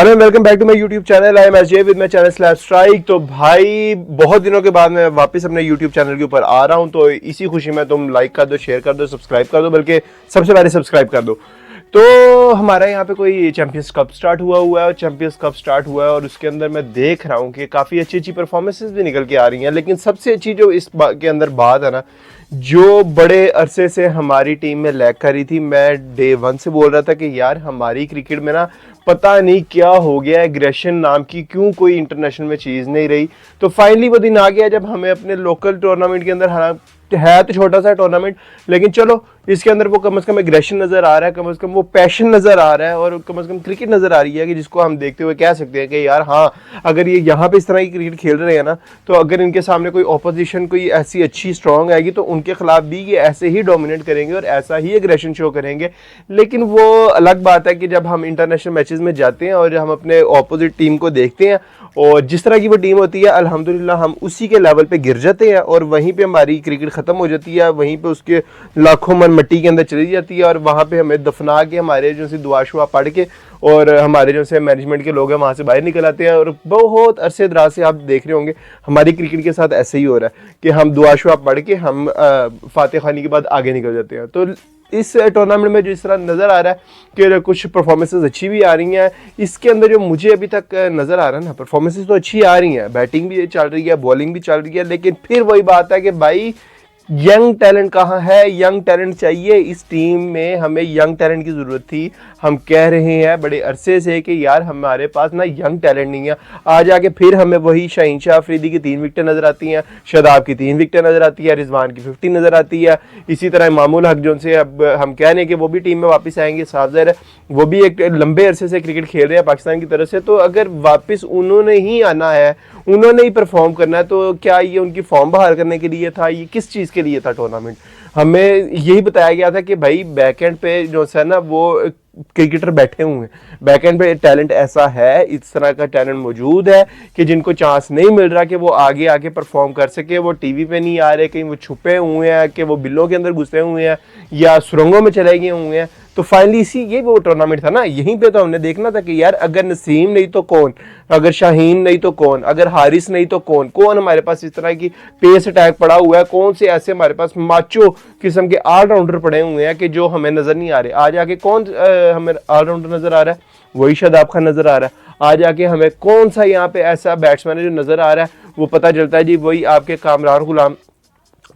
Hello welcome back to my YouTube channel. I am Ajay with my channel Slab Strike. तो भाई बहुत दिनों के बाद मैं वापस अपने यूट्यूब चैनल के ऊपर आ रहा हूं, तो इसी खुशी में तुम लाइक कर दो, शेयर कर दो, सब्सक्राइब कर दो, बल्कि सबसे पहले सब्सक्राइब कर दो। तो हमारा यहाँ पे कोई चैंपियंस कप स्टार्ट हुआ है और चैंपियंस कप स्टार्ट हुआ है और उसके अंदर मैं देख रहा हूँ कि काफ़ी अच्छी अच्छी परफॉर्मेंसेज भी निकल के आ रही हैं। लेकिन सबसे अच्छी जो इस के अंदर बात है ना, जो बड़े अरसे से हमारी टीम में लैग कर रही थी, मैं डे वन से बोल रहा था कि यार हमारी क्रिकेट में ना पता नहीं क्या हो गया, एग्रेशन नाम की क्यों कोई इंटरनेशनल में चीज़ नहीं रही। तो फाइनली वो दिन आ गया जब हमें अपने लोकल टूर्नामेंट के अंदर है तो छोटा सा टूर्नामेंट, लेकिन चलो इसके अंदर वो कम से कम एग्रेशन नजर आ रहा है, कम से कम वो पैशन नजर आ रहा है और कम से कम क्रिकेट नजर आ रही है कि जिसको हम देखते हुए कह सकते हैं कि यार हाँ, अगर ये यहाँ पे इस तरह की क्रिकेट खेल रहे हैं ना, तो अगर इनके सामने कोई ऑपोजिशन कोई ऐसी अच्छी स्ट्रांग आएगी तो उनके खिलाफ भी ये ऐसे ही डोमिनेट करेंगे और ऐसा ही एग्रेशन शो करेंगे। लेकिन वो अलग बात है कि जब हम इंटरनेशनल मैचेस में जाते हैं और हम अपने ऑपोजिट टीम को देखते हैं और जिस तरह की वो टीम होती है, अल्हम्दुलिल्लाह हम उसी के लेवल पे गिर जाते हैं और वहीं पे हमारी क्रिकेट ख़त्म हो जाती है, वहीं पे उसके लाखों मन मिट्टी के अंदर चली जाती है और वहाँ पे हमें दफना के हमारे जो से दुआ शुआ पढ़ के और हमारे जो से मैनेजमेंट के लोग हैं वहाँ से बाहर निकल आते हैं। और बहुत अरसे दराज से आप देख रहे होंगे हमारी क्रिकेट के साथ ऐसे ही हो रहा है कि हम दुआ शुआ पढ़ के हम फातिहा खानी के बाद आगे निकल जाते हैं। तो इस टूर्नामेंट में जिस तरह नज़र आ रहा है कि कुछ परफॉर्मेंसेस अच्छी भी आ रही हैं, इसके अंदर जो मुझे अभी तक नज़र आ रहा है ना, परफॉर्मेंसेस तो अच्छी आ रही हैं, बैटिंग भी चल रही है, बॉलिंग भी चल रही है, लेकिन फिर वही बात है कि भाई यंग टैलेंट कहाँ है, यंग टैलेंट चाहिए। इस टीम में हमें यंग टैलेंट की ज़रूरत थी। हम कह रहे हैं बड़े अरसे से कि यार हमारे पास ना यंग टैलेंट नहीं है। आज आके फिर हमें वही शाहीन शाह अफरीदी की 3 विकेटें नज़र आती हैं, शादाब की 3 विकेटें नज़र आती है, रिजवान की 50 नज़र आती है। इसी तरह इमामुल हक जो से अब हम कह रहे हैं कि वो भी टीम में वापस आएंगे, साफ ज़ाहिर है वो भी एक लंबे अरसे से क्रिकेट खेल रहे हैं पाकिस्तान की तरफ से। तो अगर वापस उन्होंने ही आना है, उन्होंने ही परफॉर्म करना है, तो क्या ये उनकी फॉर्म बहाल करने के लिए था, ये किस चीज़ के लिए था टूर्नामेंट? हमें यही बताया गया था कि भाई बैकएंड पे जो है ना वो क्रिकेटर बैठे हुए हैं, बैकएंड पे टैलेंट ऐसा है, इस तरह का टैलेंट मौजूद है कि जिनको चांस नहीं मिल रहा कि वो आगे आके परफॉर्म कर सके। वो टीवी पे नहीं आ रहे, कहीं वो छुपे हुए हैं, कि वो बिल्लों के अंदर घुसे हुए हैं या सुरंगों में चले गए हुए हैं। तो फाइनली इसी ये वो टूर्नामेंट था ना, यहीं पे तो हमने देखना था कि यार अगर नसीम नहीं तो कौन, अगर शाहीन नहीं तो कौन, अगर हारिस नहीं तो कौन, कौन हमारे पास इस तरह की पेस अटैक पड़ा हुआ है, कौन से ऐसे हमारे पास माचो किस्म के ऑलराउंडर पड़े हुए हैं कि जो हमें नजर नहीं आ रहे। आज आके कौन हमें ऑलराउंडर नजर आ रहा है? वही शादाब खान नजर आ रहा है। आज आके हमें कौन सा यहाँ पे ऐसा बैट्समैन है जो नजर आ रहा है? वो पता चलता है जी वही आपके कामरान गुलाम।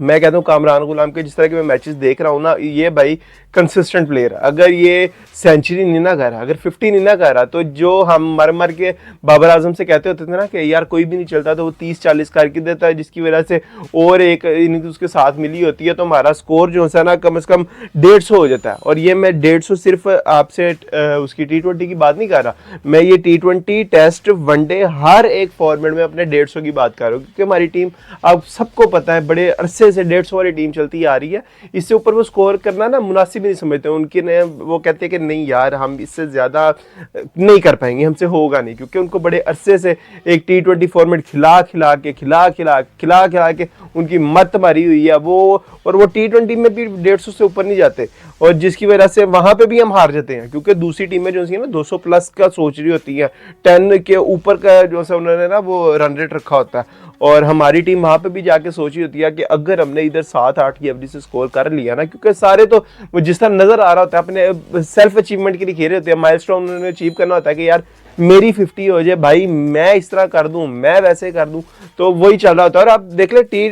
मैं कहता हूँ कामरान गुलाम के जिस तरह के मैं मैचेस देख रहा हूँ ना, ये भाई कंसिस्टेंट प्लेयर है। अगर ये सेंचुरी नहीं ना कर रहा, अगर 50 नहीं ना कर रहा, तो जो हम मर मर के बाबर आजम से कहते होते थे ना कि यार कोई भी नहीं चलता, तो वो 30-40 करके देता है, जिसकी वजह से और एक इनिंग्स उसके साथ मिली होती है, तो हमारा स्कोर जो है ना कम से कम 150 हो जाता है। और ये मैं 150 सिर्फ आपसे उसकी T20 की बात नहीं कर रहा, मैं ये T20 टेस्ट वनडे हर एक फॉर्मेट में अपने 150 की बात कर रहा हूँ, क्योंकि हमारी टीम आप सबको पता है बड़े अरसे से 150 वाली टीम चलती आ रही है। इससे ऊपर वो स्कोर करना ना मुनासिब नहीं समझते उनके ने, वो कहते हैं कि नहीं यार हम इससे ज़्यादा नहीं कर पाएंगे, हमसे होगा नहीं, क्योंकि उनको बड़े अरसे से एक T20 फॉर्मेट खिला खिला के उनकी मत मारी हुई है वो, और वो T20 में भी 150 से ऊपर नहीं जाते, और जिसकी वजह से वहाँ पे भी हम हार जाते हैं, क्योंकि दूसरी टीमें जो है ना 200 प्लस का सोच रही होती है, 10 के ऊपर का जो है उन्होंने ना वो रन रेट रखा होता है, और हमारी टीम वहाँ पे भी जाके सोची होती है कि अगर हमने इधर 7-8 की एवरेज से स्कोर कर लिया ना, क्योंकि सारे तो वो जिस तरह नजर आ रहा होता है अपने सेल्फ अचीवमेंट के लिए खेल रहे होते हैं, माइलस्टोन उन्होंने अचीव करना होता है कि यार मेरी 50 हो जाए भाई, मैं इस तरह कर दूं, मैं वैसे कर दूं, तो वही चल रहा होता है। और आप देख ले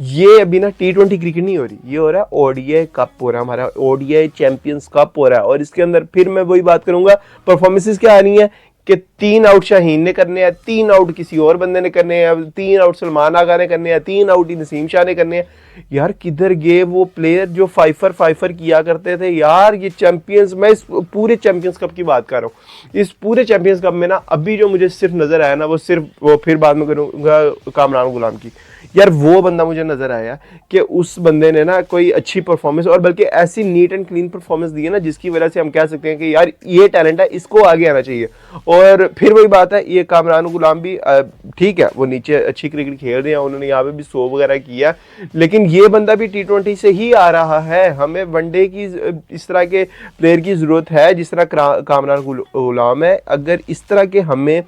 ये अभी ना T20 क्रिकेट नहीं हो रही, ये हो रहा है ODI कप हो रहा है, हमारा ODI चैंपियंस कप हो रहा है। और इसके अंदर फिर मैं वही बात करूंगा, परफॉर्मेंसेस क्या आ रही है कि 3 आउट शाहीन ने करने हैं, 3 आउट किसी और बंदे ने करने हैं, 3 आउट सलमान आगा ने करने हैं, 3 आउट ही नसीम शाह ने करने हैं। यार किधर गए वो प्लेयर जो फाइफर किया करते थे यार? ये चैंपियंस, मैं इस पूरे चैंपियंस कप की बात कर रहा हूँ, इस पूरे चैंपियंस कप में ना अभी जो मुझे सिर्फ नजर आया ना, वो सिर्फ वो फिर बाद में करूँगा कामरान गुलाम की। यार वो बंदा मुझे नजर आया कि उस बंदे ने ना कोई अच्छी परफॉर्मेंस और बल्कि ऐसी नीट एंड क्लीन परफॉर्मेंस दी है ना जिसकी वजह से हम कह सकते हैं कि यार ये टैलेंट है, इसको आगे आना चाहिए। और फिर वही बात है, ये कामरान गुलाम भी ठीक है, वो नीचे अच्छी क्रिकेट खेल रहे हैं, उन्होंने यहाँ पे भी 100 वगैरह किया, लेकिन ये बंदा भी T20 से ही आ रहा है। हमें वनडे की इस तरह के प्लेयर की जरूरत है जिस तरह कामरान गुलाम है। अगर इस तरह के हमें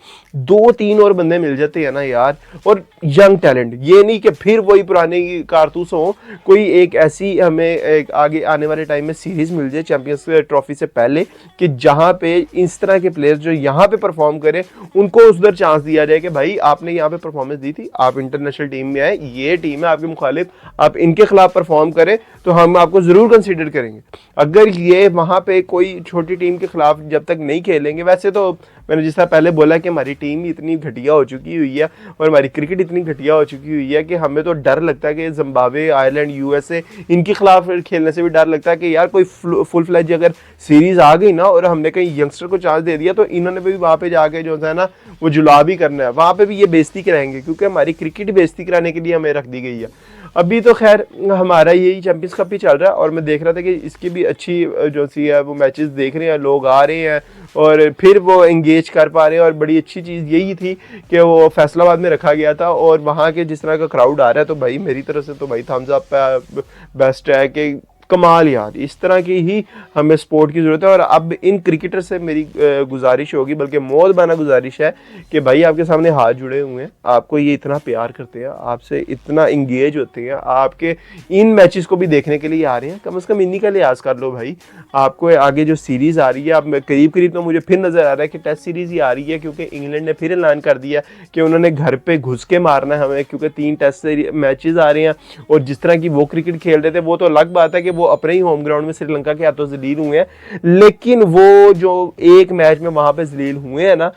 2-3 और बंदे मिल जाते हैं ना यार, और यंग टैलेंट, ये नहीं कि फिर वही पुराने कारतूस हो, कोई एक ऐसी हमें एक आगे आने वाले टाइम में सीरीज मिल जाए चैंपियंस ट्रॉफी से पहले कि जहां पे इस तरह के प्लेयर्स जो यहाँ पे परफॉर्म करें उनको उधर चांस दिया जाए कि भाई आपने यहाँ पे परफॉर्मेंस दी थी, आप इंटरनेशनल टीम में आए, ये टीम है आपके मुखालिफ, आप इनके खिलाफ परफॉर्म करें तो हम आपको जरूर कंसीडर करेंगे। अगर ये वहां पे कोई छोटी टीम के खिलाफ जब तक नहीं खेलेंगे, वैसे तो मैंने जिस तरह पहले बोला कि हमारी टीम इतनी घटिया हो चुकी हुई है और हमारी क्रिकेट इतनी घटिया हो चुकी हुई है कि हमें तो डर लगता है कि जिम्बाब्वे, आयरलैंड, USA इनके खिलाफ खेलने से भी डर लगता है कि यार कोई फुल फ्लैज अगर सीरीज आ गई ना और हमने कहीं यंगस्टर को चांस दे दिया तो इन्होंने भी वहाँ पे जाके जो है ना वो जुला भी करना है, वहाँ पे भी ये बेइज्जती कराएंगे, क्योंकि हमारी क्रिकेट बेइज्जती कराने के लिए हमें रख दी गई है। अभी तो खैर हमारा यही चैंपियंस कप ही चल रहा है और मैं देख रहा था कि इसकी भी अच्छी जो सी है वो मैचेस देख रहे हैं, लोग आ रहे हैं और फिर वो एंगेज कर पा रहे हैं। और बड़ी अच्छी चीज़ यही थी कि वो फैसलाबाद में रखा गया था और वहाँ के जिस तरह का क्राउड आ रहा है तो भाई मेरी तरफ से तो भाई थम्स अप बेस्ट है कि कमाल यार, इस तरह की ही हमें स्पोर्ट की ज़रूरत है। और अब इन क्रिकेटर से मेरी गुजारिश होगी, बल्कि मौजबाना गुजारिश है कि भाई आपके सामने हाथ जुड़े हुए हैं, आपको ये इतना प्यार करते हैं, आपसे इतना इंगेज होते हैं, आपके इन मैचेस को भी देखने के लिए आ रहे हैं, कम से कम इन्हीं का लिहाज कर लो भाई। आपको आगे जो सीरीज़ आ रही है, अब करीब करीब तो मुझे फिर नज़र आ रहा है कि टेस्ट सीरीज़ ही आ रही है, क्योंकि इंग्लैंड ने फिर ऐलान कर दिया कि उन्होंने घर पर घुस के मारना है हमें, क्योंकि 3 टेस्ट मैचेज़ आ रहे हैं। और जिस तरह की वो क्रिकेट खेल रहे थे वो तो अलग बात है कि वो अपने ही होम ग्राउंड में श्रीलंका के हाथों जलील हुए हैं, लेकिन वो जो एक मैच में वहां पे जलील हुए हैं ना,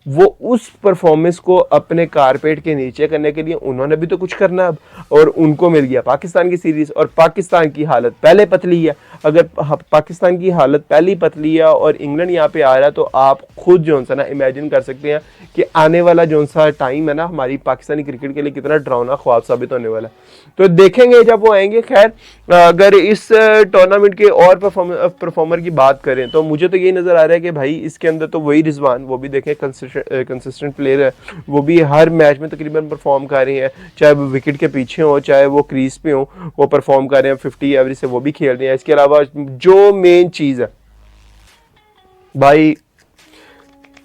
वो उस परफॉर्मेंस को अपने कारपेट के नीचे करने के लिए उन्होंने भी तो कुछ करना अब, और उनको मिल गया पाकिस्तान की सीरीज। और पाकिस्तान की हालत पहले पतली है, अगर पाकिस्तान की हालत पहली पतली है और इंग्लैंड यहाँ पे आ रहा है तो आप खुद जो सा ना इमेजिन कर सकते हैं कि आने वाला जो सा टाइम है ना हमारी पाकिस्तानी क्रिकेट के लिए कितना डरावना ख्वाब साबित होने वाला है। तो देखेंगे जब वो आएंगे। खैर अगर इस टूर्नामेंट के और परफॉर्मर की बात करें तो मुझे तो यही नज़र आ रहा है कि भाई इसके अंदर तो वही रिजवान, वो भी देखें कंसिस्टेंट प्लेयर है, वो भी हर मैच में तकरीबन परफॉर्म कर रहे हैं, चाहे वो विकेट के पीछे हो चाहे वो क्रीज पे हो, वो परफॉर्म कर रहे हैं, 50 एवरेज से वो भी खेल रहे हैं। इसके अलावा जो मेन चीज़ है भाई,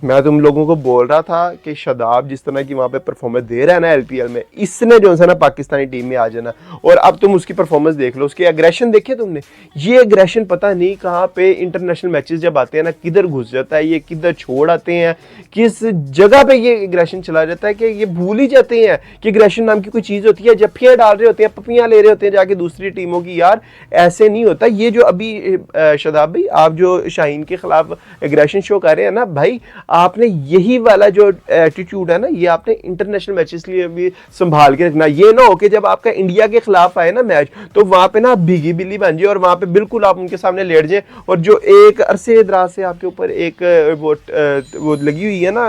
मैं तुम लोगों को बोल रहा था कि शादाब जिस तरह की वहाँ पे परफॉर्मेंस दे रहा है ना LPL में, इसने जो है ना पाकिस्तानी टीम में आ जाना। और अब तुम उसकी परफॉर्मेंस देख लो, उसके एग्रेशन देखे तुमने, ये एग्रेशन पता नहीं कहाँ पे इंटरनेशनल मैचेस जब आते हैं ना किधर घुस जाता है, ये किधर छोड़ आते हैं, किस जगह पे ये एग्रेशन चला जाता है कि ये भूल ही जाते हैं कि एग्रेशन नाम की कोई चीज़ होती है। जफ्फियाँ डाल रहे होते हैं, पपियाँ ले रहे होते हैं जाके दूसरी टीमों की, यार ऐसे नहीं होता। ये जो अभी शादाब भाई आप जो शाहीन के खिलाफ एग्रेशन शो कर रहे हैं ना भाई, आपने यही वाला जो एटीट्यूड है ना ये आपने इंटरनेशनल मैचेस लिए भी संभाल के रखना। ये ना हो कि जब आपका इंडिया के खिलाफ आए ना मैच तो वहां पे ना भीगी बिल्ली बन जाए और वहां पे बिल्कुल आप उनके सामने लेट जाए, और जो एक अरसे दराज से आपके ऊपर एक वो लगी हुई है ना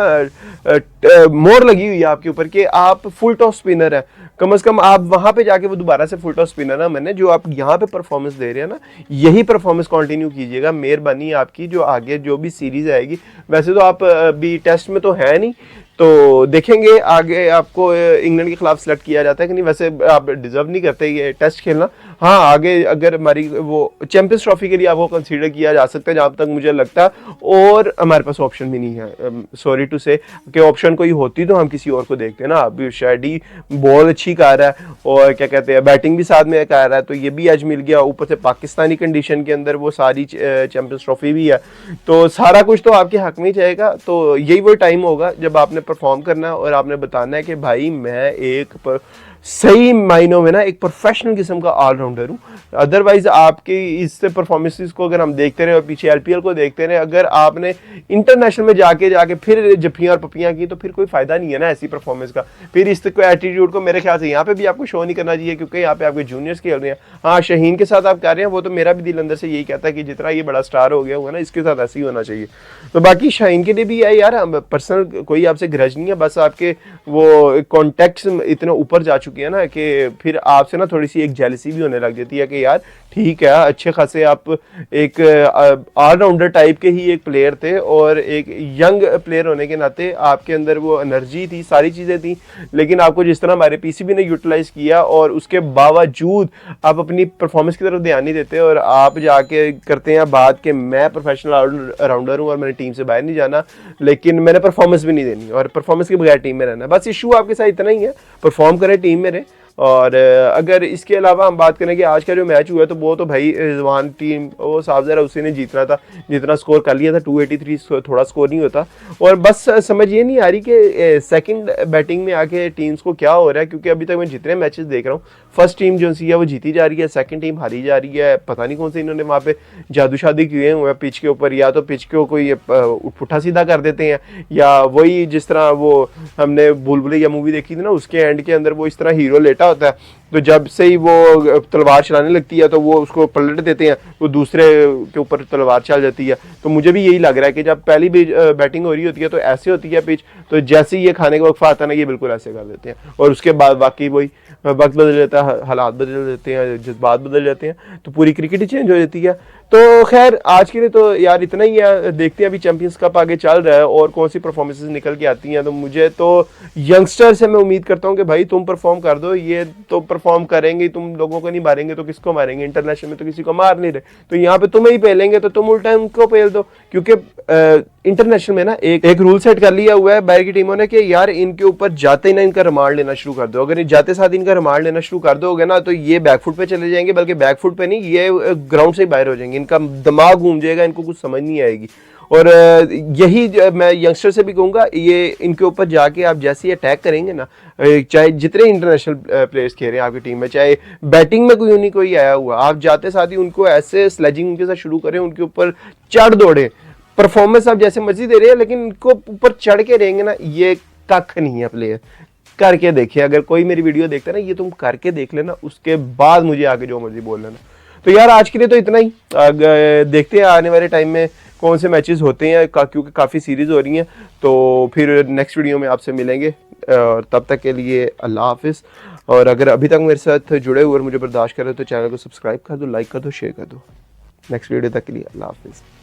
मोहर लगी हुई है आपके ऊपर कि आप फुल टॉस स्पिनर है, कम से कम आप वहां पे जाके वो दोबारा से फुल टॉस स्पिनर है मैंने जो आप यहाँ पे परफॉर्मेंस दे रहे हैं ना, यही परफॉर्मेंस कंटिन्यू कीजिएगा। मेहरबानी आपकी, जो आगे जो भी सीरीज आएगी, वैसे तो आप अभी टेस्ट में तो है नहीं, तो देखेंगे आगे आपको इंग्लैंड के खिलाफ सेलेक्ट किया जाता है कि नहीं। वैसे आप डिजर्व नहीं करते ये टेस्ट खेलना, हाँ आगे अगर हमारी वो चैंपियंस ट्रॉफी के लिए आपको कंसीडर किया जा सकता है जहाँ तक मुझे लगता है, और हमारे पास ऑप्शन भी नहीं है, सॉरी टू से कि ऑप्शन कोई होती तो हम किसी और को देखते हैं ना। अभी शायद ही बॉल अच्छी कर रहा है और क्या कहते हैं बैटिंग भी साथ में कर रहा है, तो ये भी आज मिल गया, ऊपर से पाकिस्तानी कंडीशन के अंदर वो सारी चैंपियंस ट्रॉफी भी है, तो सारा कुछ तो आपके हक में ही जाएगा। तो यही वो टाइम होगा जब आपने परफॉर्म करना है और आपने बताना है कि भाई मैं एक सही मायनों में ना एक प्रोफेशनल किस्म का ऑलराउंडर हूँ। अदरवाइज आपके इस परफॉर्मेंसेस को अगर हम देखते रहे और पीछे LPL को देखते रहे, अगर आपने इंटरनेशनल में जाके फिर जफ्फियाँ और पपियाँ की तो फिर कोई फायदा नहीं है ना ऐसी परफॉर्मेंस का। फिर इस एटीट्यूड को मेरे ख्याल से यहाँ पे भी आपको शो नहीं करना चाहिए, क्योंकि यहाँ पे आपके जूनियर्स खेल रहे हैं। हाँ शाहीन के साथ आप कर रहे हैं, वो तो मेरा भी दिल अंदर से यही कहता है कि जितना ये बड़ा स्टार हो गया होगा ना इसके साथ ऐसे ही होना चाहिए। तो बाकी शाहीन के लिए भी है यार, पर्सनल कोई आपसे ग्रज नहीं है, बस आपके वो कॉन्टेक्ट्स इतने ऊपर जा चुकी है ना कि फिर आपसे ना थोड़ी सी एक जेलसी भी होने लग जाती है कि यार ठीक है, अच्छे खासे आप एक ऑलराउंडर टाइप के ही एक प्लेयर थे और एक यंग प्लेयर होने के नाते आपके अंदर वो एनर्जी थी, सारी चीज़ें थी, लेकिन आपको जिस तरह हमारे पीसीबी ने यूटिलाइज किया और उसके बावजूद आप अपनी परफॉर्मेंस की तरफ ध्यान नहीं देते और आप जाके करते हैं बात कि मैं प्रोफेशनल ऑलराउंडर हूँ और मैंने टीम से बाहर नहीं जाना, लेकिन मैंने परफॉर्मेंस भी नहीं देनी और परफॉर्मेंस के बगैर टीम में रहना। बस इशू आपके साथ इतना ही है, परफॉर्म करें, टीम में रहे। और अगर इसके अलावा हम बात करें कि आज का जो मैच हुआ है तो वो तो भाई रिजवान टीम वो साफ ज़रा उसी ने जीतना था, जितना स्कोर कर लिया था 283, थोड़ा स्कोर नहीं होता। और बस समझ ये नहीं आ रही कि सेकंड बैटिंग में आके टीम्स को क्या हो रहा है, क्योंकि अभी तक मैं जितने मैचेस देख रहा हूँ फर्स्ट टीम जो सी है वो जीती जा रही है, सेकंड टीम हारी जा रही है। पता नहीं कौन से इन्होंने वहाँ पे जादू शादी किए हुए हैं पिच के ऊपर, या तो पिच को कोई पुट्ठा सीधा कर देते हैं, या वही जिस तरह वो हमने बुलबुलैया मूवी देखी थी ना, उसके एंड के अंदर वो इस तरह हीरो लेटा होता है, तो जब से ही वो तलवार चलाने लगती है तो वो उसको पलट देते हैं, वो दूसरे के ऊपर तलवार चल जाती है। तो मुझे भी यही लग रहा है कि जब पहली भी बैटिंग हो रही होती है तो ऐसे होती है पिच, तो जैसे ही ये खाने का वक्फा आता है ना ये बिल्कुल ऐसे कर देते हैं, और उसके बाद बाकी वही वक्त बदल जाता है, हालात बदल जाते हैं, जज्बात बदल जाते हैं, तो पूरी क्रिकेट ही चेंज हो जाती है। तो खैर आज के लिए तो यार इतना ही है, देखते हैं अभी चैंपियंस कप आगे चल रहा है और कौन सी परफॉर्मेंसेस निकल के आती हैं। तो मुझे तो यंगस्टर से मैं उम्मीद करता हूँ कि भाई तुम परफॉर्म कर दो, ये तो परफॉर्म करेंगे, तुम लोगों को नहीं मारेंगे तो किसको मारेंगे, इंटरनेशनल में तो किसी को मार नहीं रहे, तो यहाँ पे तुम्हें ही पेलेंगे तो तुम उल्टा उनको पेल दो, क्योंकि इंटरनेशनल में ना एक रूल सेट कर लिया हुआ है बाहर की टीमों ने कि यार इनके ऊपर जाते ही ना इनका रिमांड लेना शुरू कर दो। अगर जाते साथ इनका रिमांड लेना शुरू कर दोगे ना तो ये बैकफुट पे चले जाएंगे, बल्कि बैकफुट पे नहीं, ये ग्राउंड से ही बाहर हो जाएंगे, इनका दिमाग घूम जाएगा, इनको कुछ समझ नहीं आएगी। और यही मैं यंगस्टर से भी कहूँगा, ये इनके ऊपर जाके आप जैसे ही अटैक करेंगे ना, चाहे जितने इंटरनेशनल प्लेयर्स खेल रहे हैं आपकी टीम में, चाहे बैटिंग में कोई नहीं कोई आया हुआ, आप जाते साथ ही उनको ऐसे स्लेजिंग उनके साथ शुरू करें, उनके ऊपर चढ़ दौड़े। परफॉर्मेंस आप जैसे मर्जी दे रहे हैं लेकिन इनको ऊपर चढ़ के रहेंगे ना, ये कख नहीं है प्लेयर। करके देखिए, अगर कोई मेरी वीडियो देखता है ना, ये तुम करके देख लेना, उसके बाद मुझे आगे जो मर्जी बोल लेना। तो यार आज के लिए तो इतना ही, देखते हैं आने वाले टाइम में कौन से मैचेस होते हैं, क्योंकि काफ़ी सीरीज़ हो रही हैं। तो फिर नेक्स्ट वीडियो में आपसे मिलेंगे, और तब तक के लिए अल्लाह हाफिज़। और अगर अभी तक मेरे साथ जुड़े हुए और मुझे बर्दाश्त कर रहे हो तो चैनल को सब्सक्राइब कर दो, लाइक कर दो, शेयर कर दो। नेक्स्ट वीडियो तक के लिए अल्लाह हाफिज़।